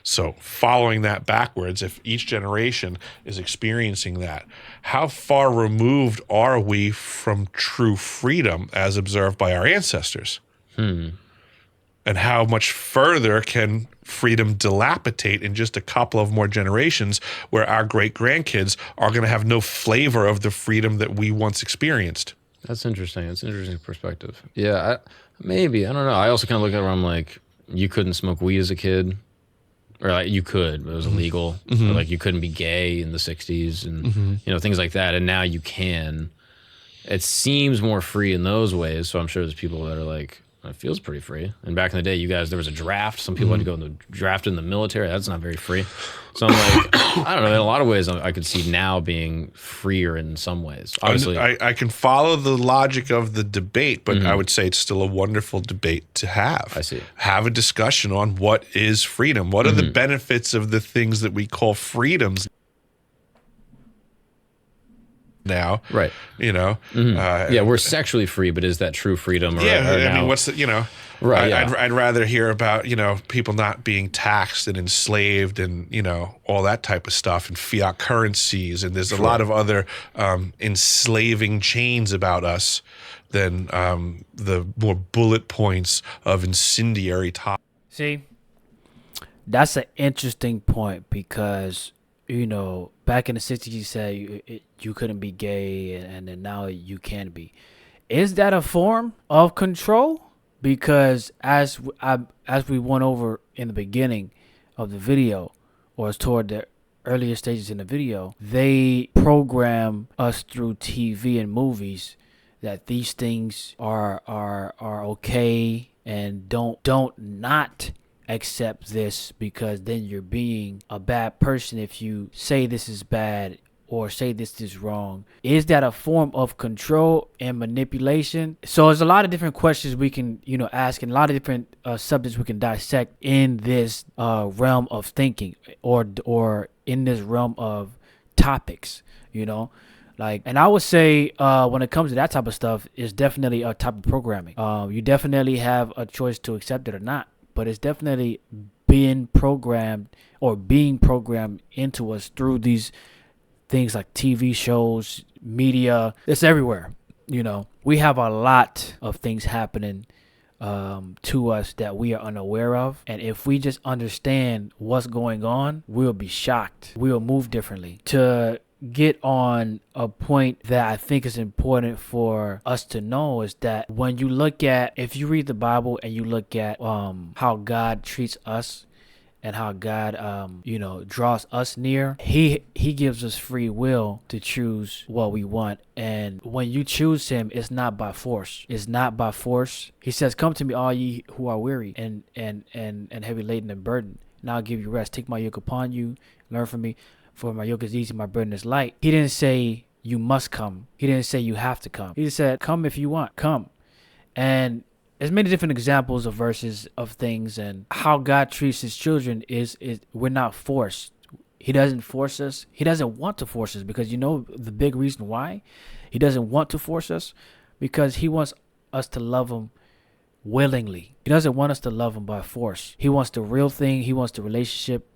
So following that backwards, if each generation is experiencing that, how far removed are we from true freedom as observed by our ancestors? And how much further can freedom dilapidate in just a couple of more generations where our great-grandkids are going to have no flavor of the freedom that we once experienced? That's interesting. That's an interesting perspective. Yeah, maybe. I don't know. I also kind of look at it where I'm like, you couldn't smoke weed as a kid. Or like you could, but it was illegal. Or like you couldn't be gay in the 60s and, you know, things like that. And now you can. It seems more free in those ways. So I'm sure there's people that are like, it feels pretty free. And back in the day, you guys, there was a draft. Some people had to go in the draft in the military. That's not very free. So I'm like, I don't know. In a lot of ways, I could see now being freer in some ways. Obviously, I can follow the logic of the debate, but I would say it's still a wonderful debate to have. I see. Have a discussion on what is freedom. What are the benefits of the things that we call freedoms now? Right. You know? Yeah, we're sexually free, but is that true freedom? Or, Yeah, or I now, mean, what's the, you know? Right, yeah. I'd rather hear about, you know, people not being taxed and enslaved and, you know, all that type of stuff and fiat currencies. And there's a lot of other enslaving chains about us than the more bullet points of incendiary topics. See, that's an interesting point because, you know, back in the 60s, you said you couldn't be gay and then now you can be. Is that a form of control? Because as we went over in the beginning of the video, or toward the earlier stages in the video, they program us through TV and movies that these things are okay and don't not accept this, because then you're being a bad person if you say this is bad or say this is wrong. Is that a form of control and manipulation? So there's a lot of different questions we can, you know, ask, and a lot of different subjects we can dissect in this realm of thinking, or in this realm of topics, you know. Like, and I would say when it comes to that type of stuff, it's definitely a type of programming. You definitely have a choice to accept it or not, but it's definitely being programmed into us through these things like TV shows, media. It's everywhere. You know, we have a lot of things happening to us that we are unaware of. And if we just understand what's going on, we'll be shocked. We'll move differently. To get on a point that I think is important for us to know is that when you look at, if you read the Bible and you look at how God treats us, and how God, you know, draws us near. He gives us free will to choose what we want. And when you choose him, it's not by force. It's not by force. He says, "Come to me, all ye who are weary and heavy laden and burdened, and I'll give you rest. Take my yoke upon you, learn from me, for my yoke is easy, my burden is light." He didn't say you must come. He didn't say you have to come. He said, "Come if you want, come." And there's many different examples of verses of things, and how God treats his children is we're not forced. He doesn't force us. He doesn't want to force us, because you know the big reason why he doesn't want to force us, because he wants us to love him willingly. He doesn't want us to love him by force. He wants the real thing. He wants the relationship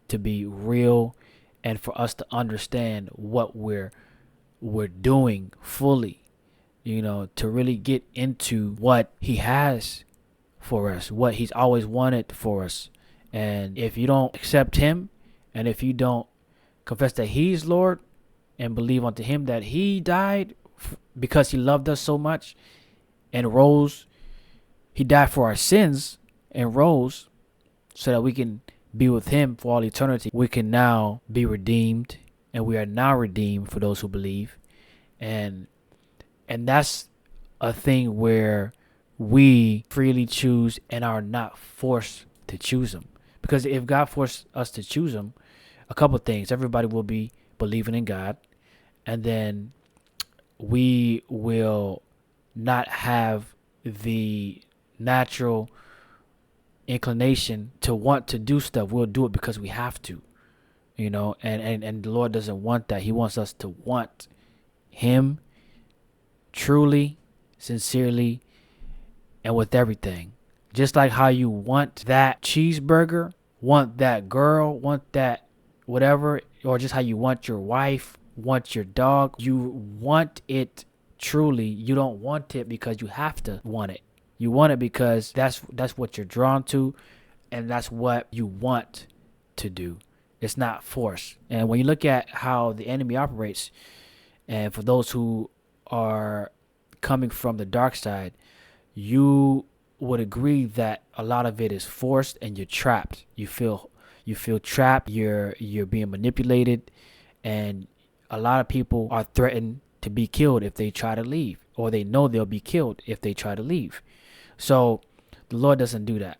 to be real, and for us to understand what we're doing fully. You know, to really get into what he has for us, what he's always wanted for us. And if you don't accept him, and if you don't confess that he's Lord and believe unto him that he died because he loved us so much and rose, he died for our sins and rose so that we can be with him for all eternity. We can now be redeemed, and we are now redeemed for those who believe. And that's a thing where we freely choose and are not forced to choose him. Because if God forced us to choose him, a couple of things. Everybody will be believing in God. And then we will not have the natural inclination to want to do stuff. We'll do it because we have to. You know, and the Lord doesn't want that. He wants us to want him truly, sincerely, and with everything. Just like how you want that cheeseburger, want that girl, want that whatever, or just how you want your wife, want your dog. You want it truly. You don't want it because you have to want it. You want it because that's what you're drawn to, and that's what you want to do. It's not forced. And when you look at how the enemy operates, and for those who are coming from the dark side, you would agree that a lot of it is forced and you're trapped. You feel trapped. You're being manipulated, and a lot of people are threatened to be killed if they try to leave, or they know they'll be killed if they try to leave. So the Lord doesn't do that.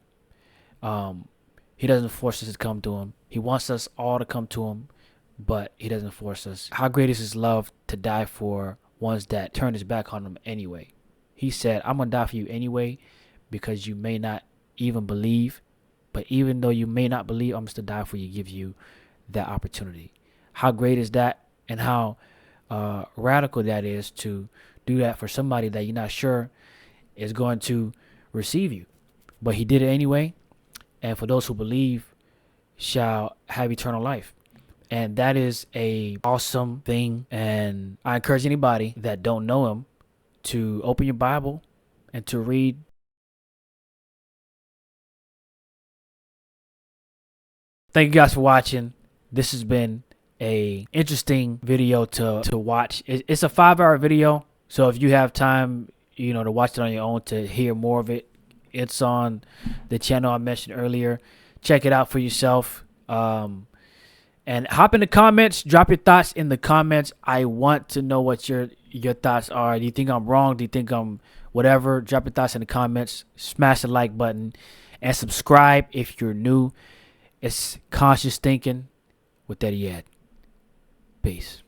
He doesn't force us to come to him. He wants us all to come to him, but he doesn't force us. How great is his love to die for ones that turn his back on him anyway. He said, I'm going to die for you anyway, because you may not even believe. But even though you may not believe, I'm still die for you, give you that opportunity. How great is that? And how radical that is to do that for somebody that you're not sure is going to receive you. But he did it anyway. And for those who believe shall have eternal life. And that is a awesome thing. And I encourage anybody that don't know him to open your Bible and to read. Thank you guys for watching. This has been a interesting video to watch. It's a 5-hour video. So if you have time, to watch it on your own, to hear more of it, it's on the channel I mentioned earlier. Check it out for yourself. And hop in the comments. Drop your thoughts in the comments. I want to know what your thoughts are. Do you think I'm wrong? Do you think I'm whatever? Drop your thoughts in the comments. Smash the like button. And subscribe if you're new. It's Conscious Thinking with EddyEd. Peace.